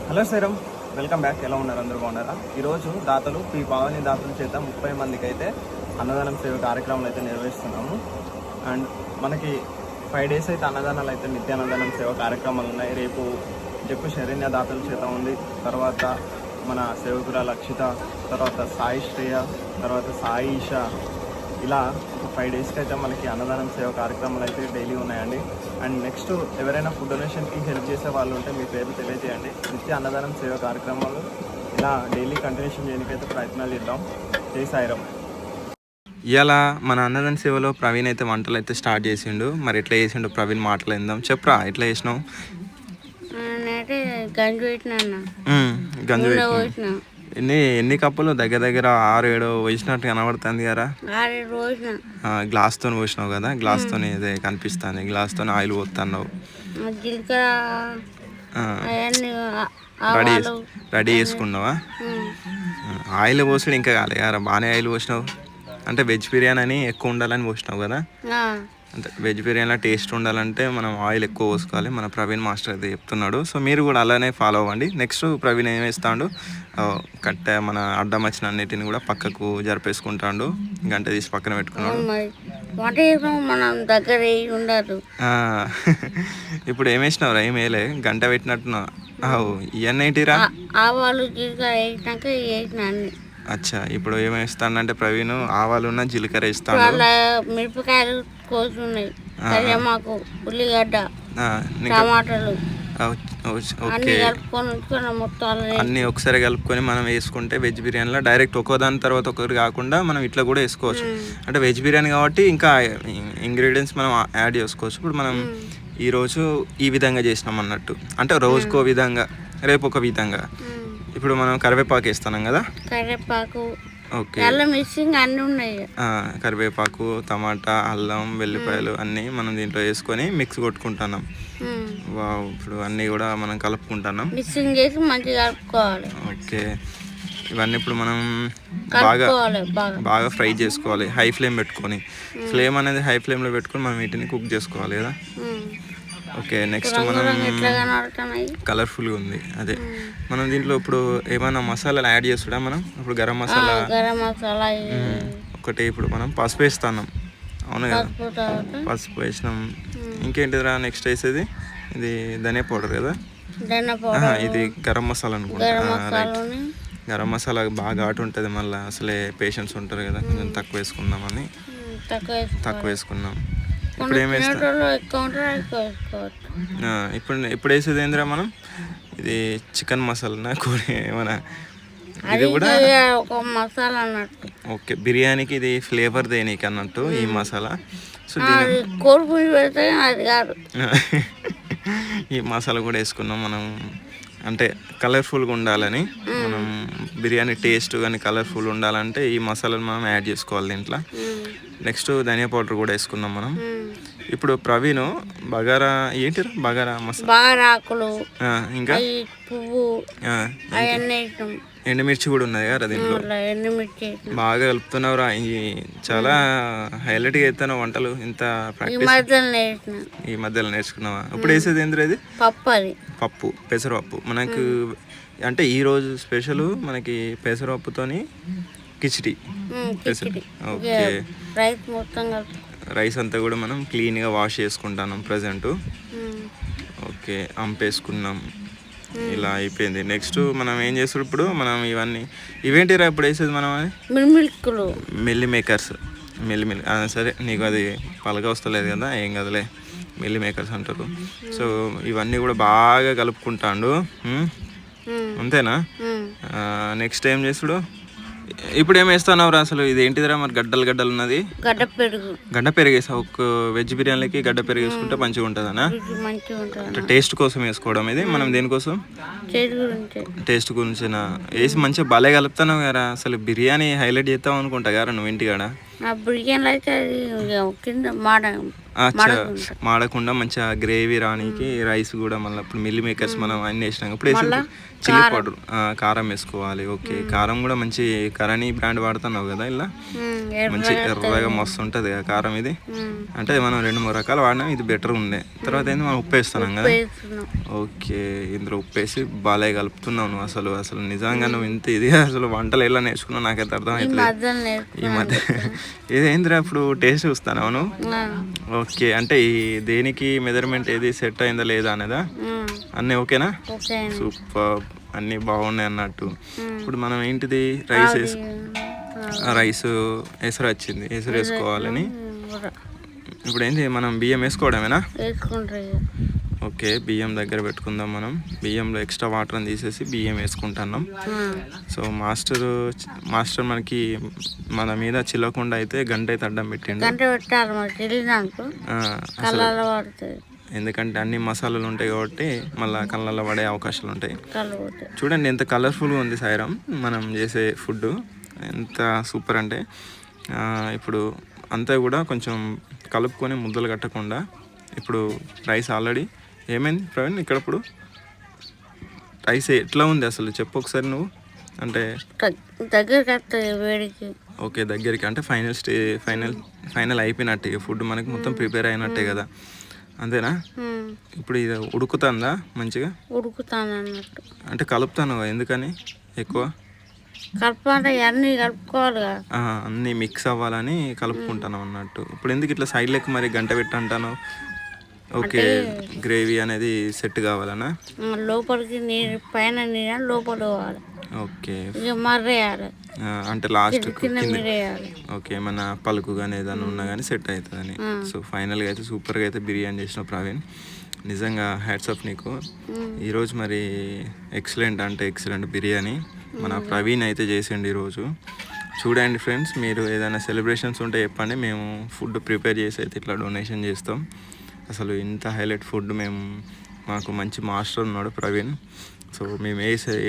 Hello సైరం, welcome back. ఎలా ఉన్నారు? అందరూ బాగున్నారా? ఈరోజు దాతలు ఈ పావని దాతల చేత 30 మందికి అయితే అన్నదానం సేవ కార్యక్రమాలు అయితే నిర్వహిస్తున్నాము. అండ్ మనకి 5 days అయితే అన్నదానాలు అయితే నిత్య అన్నదానం సేవ కార్యక్రమాలు ఉన్నాయి. రేపు జక్కు శరణ్య దాతల చేత ఉంది, తర్వాత మన సేవకురాలు అక్షిత, తర్వాత సాయి శ్రేయ, తర్వాత సాయి ఈషా, ఇలా 5 daysకి అయితే మనకి అన్నదానం సేవ కార్యక్రమాలు అయితే డైలీ ఉన్నాయండి. అండ్ నెక్స్ట్ ఎవరైనా ఫుడ్ డొనేషన్కి హెల్ప్ చేసే వాళ్ళు ఉంటే మీ పేరు తెలియజేయండి. నిత్య అన్నదానం సేవ కార్యక్రమాలు ఇలా డైలీ కంటిన్యూషన్ చేయడానికైతే ప్రయత్నాలు చేద్దాం. జై సాయిరాం. ఇలా మన అన్నదాన సేవలో ప్రవీణ్ అయితే వంటలు అయితే స్టార్ట్ చేసిండు. మరి ఎట్లా చేసిండు ప్రవీణ్ మాట్లాడిందాం. చెప్పరా ఎట్లా చేసినావు? గంజు పెట్టినా. ఎన్ని కప్పులు? దగ్గర దగ్గర 6-7 పోసినట్టు కనబడుతుంది కదా. గ్లాస్తో పోసినావు కదా, గ్లాస్తో ఇదే కనిపిస్తుంది. గ్లాస్తో ఆయిల్ పోతున్నావు. రెడీ చేసుకున్నావా? ఆయిల్ పోసాడు ఇంకా కాలే కదా, బాగానే ఆయిల్ పోసినావు. అంటే వెజ్ బిర్యానీ అని ఎక్కువ ఉండాలని పోసినావు కదా. అంటే వెజ్ బిర్యానీలో టేస్ట్ ఉండాలంటే మనం ఆయిల్ ఎక్కువ పోసుకోవాలి. మన ప్రవీణ్ మాస్టర్ అయితే చెప్తున్నాడు. సో మీరు కూడా అలానే ఫాలో అవ్వండి. నెక్స్ట్ ప్రవీణ్ ఏం వేస్తాడు, కట్టె మన అడ్డం వచ్చిన అన్నిటిని కూడా పక్కకు జరిపేసుకుంటాడు. గంట తీసి పక్కన పెట్టుకున్నాడు. ఇప్పుడు ఏం వేసినావు? ఏం వేయలే, గంట పెట్టినట్టున్నావు. ఇవన్నీ ఏంటిరా? అచ్చా, ఇప్పుడు ఏం వేస్తానంటే ప్రవీణ్ ఆవాలు ఉన్న జీలకర్ర వేస్తాడు. మిరపకాయలు కోసున్నాయి, కరివేపాకు, ఉల్లిగడ్డ, టమాటాలు అన్నీ ఒకసారి కలుపుకొని మనం వేసుకుంటే వెజ్ బిర్యానీలో డైరెక్ట్ ఒక్కోదాని తర్వాత ఒకటి కాకుండా మనం ఇట్లా కూడా వేసుకోవచ్చు. అంటే వెజ్ బిర్యానీ కాబట్టి ఇంకా ఇంగ్రీడియంట్స్ మనం యాడ్ చేసుకోవచ్చు. ఇప్పుడు మనం ఈరోజు ఈ విధంగా చేసినాం అన్నట్టు, అంటే రోజుకో విధంగా, రేపు ఒక విధంగా. ఇప్పుడు మనం కరివేపాకు వేస్తున్నాం కదా, కరివేపాకు, ఓకే, అన్ని ఉన్నాయి. కరివేపాకు, టమాటా, అల్లం, వెల్లిపాయలు అన్నీ మనం దీంట్లో వేసుకొని మిక్స్ కొట్టుకుంటున్నాం. ఇప్పుడు అన్నీ కూడా మనం కలుపుకుంటున్నాం, మిక్సింగ్ చేసి మంచిగా కలుపుకోవాలి. ఓకే, ఇవన్నీ ఇప్పుడు మనం బాగా ఫ్రై చేసుకోవాలి. హై ఫ్లేమ్ పెట్టుకొని, ఫ్లేమ్ అనేది హై ఫ్లేమ్లో పెట్టుకొని మనం వీటిని కుక్ చేసుకోవాలి కదా. ఓకే, నెక్స్ట్ మనం కలర్ఫుల్గా ఉంది. అదే మనం దీంట్లో ఇప్పుడు ఏమైనా మసాలాలు యాడ్ చేస్తుడా మనం? ఇప్పుడు గరం మసాలా ఒకటి, ఇప్పుడు మనం పసుపు వేస్తున్నాం. అవును కదా, పసుపు వేసినాం. ఇంకేంటిదిరా నెక్స్ట్ వేసేది? ఇది ధనియా పౌడర్ కదా, ఇది గరం మసాలా అనుకుంటా. రైట్, గరం మసాలా బాగా ఘాటు ఉంటుంది, మళ్ళీ అసలే పేషెంట్స్ ఉంటారు కదా, కొంచెం తక్కువ వేసుకుందామని తక్కువ వేసుకున్నాం. ఇప్పుడు ఏం వేస్తాం? ఇప్పుడు వేసేది ఏందిరా మనం? ఇది చికెన్ మసాలా, కూర ఏమన్నా? ఇది కూడా మసాలా అన్నట్టు. ఓకే, బిర్యానీకి ఇది ఫ్లేవర్ దేనికి అన్నట్టు ఈ మసాలా. సో ఈ మసాలా కూడా వేసుకున్నాం మనం, అంటే కలర్ఫుల్గా ఉండాలని. మనం బిర్యానీ టేస్ట్ కానీ కలర్ఫుల్ ఉండాలంటే ఈ మసాలాలు మనం యాడ్ చేసుకోవాలి దీంట్లో. నెక్స్ట్ ధనియా పౌడర్ కూడా వేసుకున్నాం మనం. ఇప్పుడు ప్రవీణ్ బగారా ఏంటిరా? బగారా మసాలా, బగారా ఆకులు, ఇంకా పువ్వు, ఎండుమిర్చి కూడా ఉన్నది కదా దీంట్లో. బాగా కలుపుతున్నావురా, చాలా హైలైట్గా అవుతున్నావు వంటలు. ఇంత ప్రాక్టీస్ ఈ మధ్యలో నేర్చుకున్నావా? ఇప్పుడు వేసేది ఏంద్రా? ఇది పప్పు, పెసరపప్పు. మనకు అంటే ఈరోజు స్పెషల్ మనకి పెసరపప్పుతోని కిచిడి. ఓకే, రైస్ అంతా కూడా మనం క్లీన్గా వాష్ చేసుకుంటాం ప్రజెంట్. ఓకే, అంపేసుకున్నాం. ఇలా అయిపోయింది. నెక్స్ట్ మనం ఏం చేస్తాడు ఇప్పుడు? మనం ఇవేంటిరా ఇప్పుడు వేసేది మనం? Milli makers. సరే, నీకు అది పలక వస్తలేదు కదా, ఏం కదలే, మిల్లీ మేకర్స్ అంటారు. సో ఇవన్నీ కూడా బాగా కలుపుకుంటాడు. అంతేనా? నెక్స్ట్ ఏం చేస్తాడు? ఇప్పుడు ఏం వేస్తున్నావురా అసలు? ఇది ఏంటిదిరా మరి? గడ్డలు ఉన్నది. గడ్డ పెరుగు వేసావు. ఒక వెజ్ బిర్యానీకి గడ్డ పెరుగు వేసుకుంటే మంచిగా ఉంటుందనా? అంటే టేస్ట్ కోసం వేసుకోవడం ఇది. మనం దేనికోసం? టేస్ట్ గురించినా వేసి మంచిగా భలే కలుపుతున్నావు కదా. అసలు బిర్యానీ హైలైట్ చేస్తావు అనుకుంటా కదా నువ్వు ఇంటికాడ. ఆ బిర్యానీలో అయితే అది ఇక కింద మాడకుండా మంచిగా గ్రేవీ రానికి రైస్ కూడా మళ్ళీ ఇప్పుడు మిల్లీ మేకర్స్ మనం అన్ని వేసినాం ఇప్పుడు మళ్ళా చిల్లీ పౌడర్ కారం వేసుకోవాలి. ఓకే, కారం కూడా మంచి కరణి బ్రాండ్ వాడుతున్నావు కదా, ఇలా మంచి ఎర్రగా మస్తు ఉంటుంది కదా కారం ఇది. అంటే మనం 2-3 రకాలు వాడినాం, ఇది బెటర్ ఉండే. తర్వాత ఏంది మనం ఉప్పు వేస్తున్నాం కదా. ఓకే, ఇందులో ఉప్పు వేసి బాగా కలుపుతున్నావు నువ్వు. అసలు నిజంగా నువ్వు ఇంత ఇది అసలు వంటలు ఎలా నేర్చుకున్నావు నాకైతే అర్థం అవుతుంది ఈ మధ్య. ఇదేంద్రా ఇప్పుడు టేస్ట్ చూస్తాను నువ్వు. ఓకే, అంటే ఈ దేనికి మెజర్మెంట్ ఏది సెట్ అయిందా లేదా అనేదా, అన్నీ ఓకేనా? సూపర్, అన్నీ బాగున్నాయి అన్నట్టు. ఇప్పుడు మనం ఏంటిది రైస్ ఎసరు వచ్చింది, ఎసరు వేసుకోవాలని. ఇప్పుడు ఏంటి మనం బియ్యం వేసుకోవడమేనా? ఓకే, బియ్యం దగ్గర పెట్టుకుందాం మనం. బియ్యంలో ఎక్స్ట్రా వాటర్ని తీసేసి బియ్యం వేసుకుంటున్నాం. సో మాస్టర్ మనకి మన మీద చిల్లకుండా అయితే గంట అయితే అడ్డం పెట్టిండు. ఎందుకంటే అన్ని మసాలాలు ఉంటాయి కాబట్టి మళ్ళీ కళ్ళల్లో పడే అవకాశాలు ఉంటాయి. చూడండి ఎంత కలర్ఫుల్గా ఉంది సాయిరామ్ మనం చేసే ఫుడ్, ఎంత సూపర్ అంటే. ఇప్పుడు అంతా కూడా కొంచెం కలుపుకొని ముద్దలు కట్టకుండా, ఇప్పుడు రైస్ ఆల్రెడీ ఏమైంది ప్రవీణ్ ఇక్కడ? ఇప్పుడు రైస్ ఎట్లా ఉంది అసలు చెప్పు ఒకసారి నువ్వు. అంటే ఓకే, దగ్గరికి అంటే ఫైనల్ అయిపోయినట్టే ఫుడ్ మనకి మొత్తం ప్రిపేర్ అయినట్టే కదా, అంతేనా? ఇప్పుడు ఇది ఉడుకుతుందా మంచిగా? ఉడుకుతానన్నట్టు అంటే కలుపుతాను ఎందుకని ఎక్కువ కలుపుకోవాలి, అన్నీ మిక్స్ అవ్వాలని కలుపుకుంటాను అన్నట్టు. ఇప్పుడు ఎందుకు ఇట్లా సైడ్ లెక్క మరి గంట పెట్టంటాను? ఓకే, గ్రేవీ అనేది సెట్ కావాలనా? లోపలికి నీరు పైన నీరు లోపల పోవాలి. ఓకే, మర్రేయాలి అంటే లాస్ట్ ఓకే, మన పలుకు కానీ ఏదైనా ఉన్నా కానీ సెట్ అవుతుందని. సో ఫైనల్గా అయితే సూపర్గా అయితే బిర్యానీ చేసినావు ప్రవీణ్, నిజంగా హ్యాట్స్ ఆఫ్ నీకు. ఈరోజు మరి ఎక్సలెంట్ బిర్యానీ మన ప్రవీణ్ అయితే చేసిండు ఈరోజు. చూడండి ఫ్రెండ్స్, మీరు ఏదైనా సెలబ్రేషన్స్ ఉంటే చెప్పండి, మేము ఫుడ్ ప్రిపేర్ చేసి అయితే ఇట్లా డొనేషన్ చేస్తాం. అసలు ఇంత హైలైట్ ఫుడ్ మాకు మంచి మాస్టర్ ఉన్నాడు ప్రవీణ్. సో మేము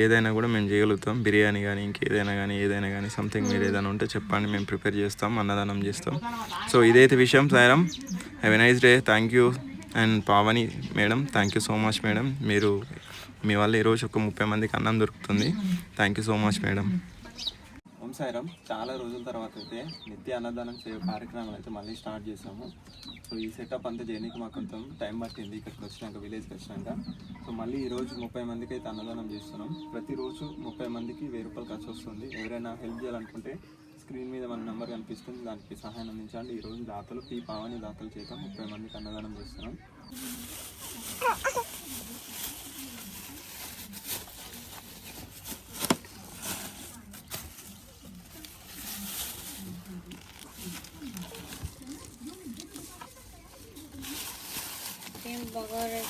ఏదైనా కూడా మేము చేయగలుగుతాం, బిర్యానీ కానీ ఇంకేదైనా కానీ సంథింగ్ మీరు ఏదైనా ఉంటే చెప్పండి, మేము ప్రిపేర్ చేస్తాం, అన్నదానం చేస్తాం. సో ఇదైతే విషయం. Sairam, have a nice day. Thank you. And Pavani madam, thank you so much madam. మీ వల్ల ఈరోజు ఒక 30 మందికి అన్నం దొరుకుతుంది. Thank you so much madam. Om Sairam, చాలా రోజుల తర్వాత అయితే నిత్య అన్నదానం సేవ కార్యక్రమాలు అయితే మళ్ళీ స్టార్ట్ చేసాము. సో ఈ సెటప్ అంతా చేయడానికి మాకు కొంచెం టైం పట్టింది ఇక్కడికి వచ్చినాక, విలేజ్కి వచ్చినాక. సో మళ్ళీ ఈరోజు 30 మందికి అయితే అన్నదానం చేస్తున్నాం. ప్రతిరోజు 30 మందికి 1000 రూపాయలు ఖర్చు వస్తుంది. ఎవరైనా హెల్ప్ చేయాలనుకుంటే స్క్రీన్ మీద మన నెంబర్ కనిపిస్తుంది, దానికి సహాయం అందించండి. ఈరోజు దాతలు పావని దాతలు చేత 30 మందికి అన్నదానం చేస్తున్నాం. బగారా